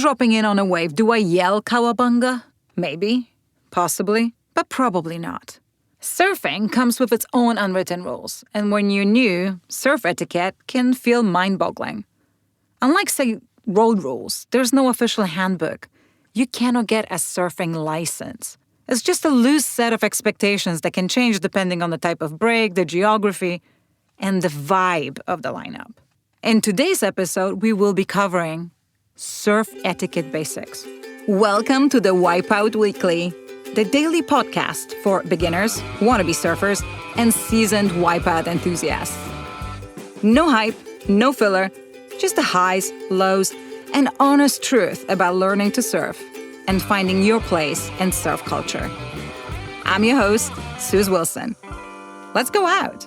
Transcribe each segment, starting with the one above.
dropping in on a wave, do I yell Cowabunga? Maybe, possibly, but probably not. Surfing comes with its own unwritten rules, and when you're new, surf etiquette can feel mind-boggling. Unlike, say, road rules, there's no official handbook. You cannot get a surfing license. It's just a loose set of expectations that can change depending on the type of break, the geography, and the vibe of the lineup. In today's episode, we will be covering surf etiquette basics. Welcome to the Wipeout Weekly, the daily podcast for beginners, wannabe surfers, and seasoned wipeout enthusiasts. No hype, no filler, just the highs, lows, and honest truth about learning to surf and finding your place in surf culture. I'm your host, Suze Wilson. Let's go out.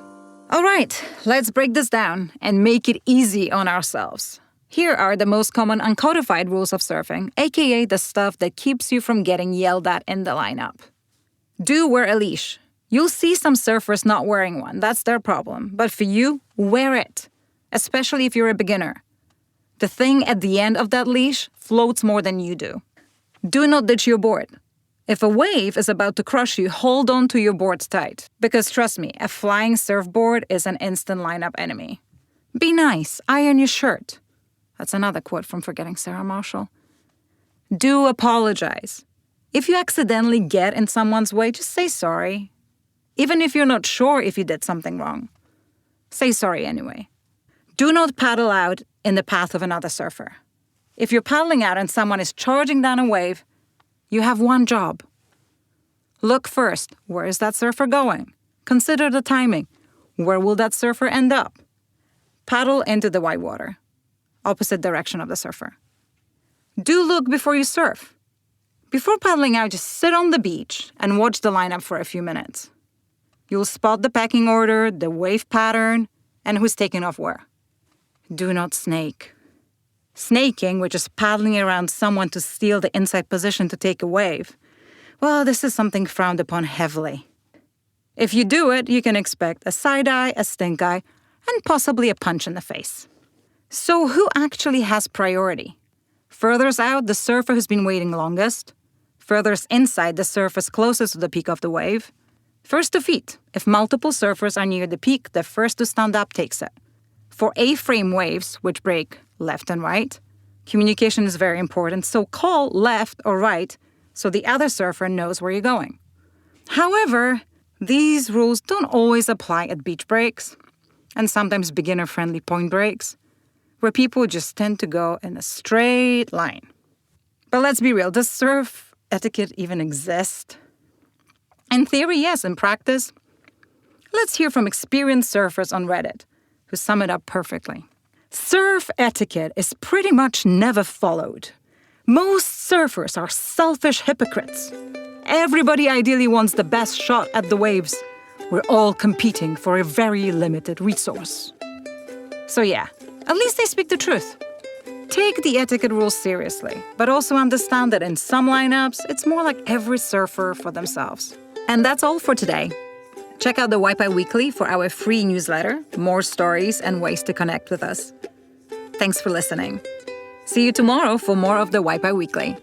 All right, let's break this down and make it easy on ourselves. Here are the most common uncodified rules of surfing, aka the stuff that keeps you from getting yelled at in the lineup. Do wear a leash. You'll see some surfers not wearing one. That's their problem. But for you, wear it, especially if you're a beginner. The thing at the end of that leash floats more than you do. Do not ditch your board. If a wave is about to crush you, hold on to your board tight. Because trust me, a flying surfboard is an instant lineup enemy. Be nice. Iron your shirt. That's another quote from Forgetting Sarah Marshall. Do apologize. If you accidentally get in someone's way, just say sorry. Even if you're not sure if you did something wrong. Say sorry anyway. Do not paddle out in the path of another surfer. If you're paddling out and someone is charging down a wave, you have one job. Look first, where is that surfer going? Consider the timing. Where will that surfer end up? Paddle into the white water, opposite direction of the surfer. Do look before you surf. Before paddling out, just sit on the beach and watch the lineup for a few minutes. You'll spot the pecking order, the wave pattern, and who's taking off where. Do not snake. Snaking, which is paddling around someone to steal the inside position to take a wave, well, this is something frowned upon heavily. If you do it, you can expect a side eye, a stink eye, and possibly a punch in the face. So who actually has priority? Furthest out, the surfer who's been waiting longest. Furthest inside, the surfer closest to the peak of the wave. First to feet. If multiple surfers are near the peak, the first to stand up takes it. For A-frame waves, which break left and right, communication is very important, so call left or right so the other surfer knows where you're going. However, these rules don't always apply at beach breaks and sometimes beginner-friendly point breaks, where people just tend to go in a straight line. But let's be real, does surf etiquette even exist? In theory, yes. In practice, let's hear from experienced surfers on Reddit who sum it up perfectly. Surf etiquette is pretty much never followed. Most surfers are selfish hypocrites. Everybody ideally wants the best shot at the waves. We're all competing for a very limited resource. So yeah, at least they speak the truth. Take the etiquette rules seriously, but also understand that in some lineups, it's more like every surfer for themselves. And that's all for today. Check out the Wipeout Weekly for our free newsletter, more stories and ways to connect with us. Thanks for listening. See you tomorrow for more of the Wipeout Weekly.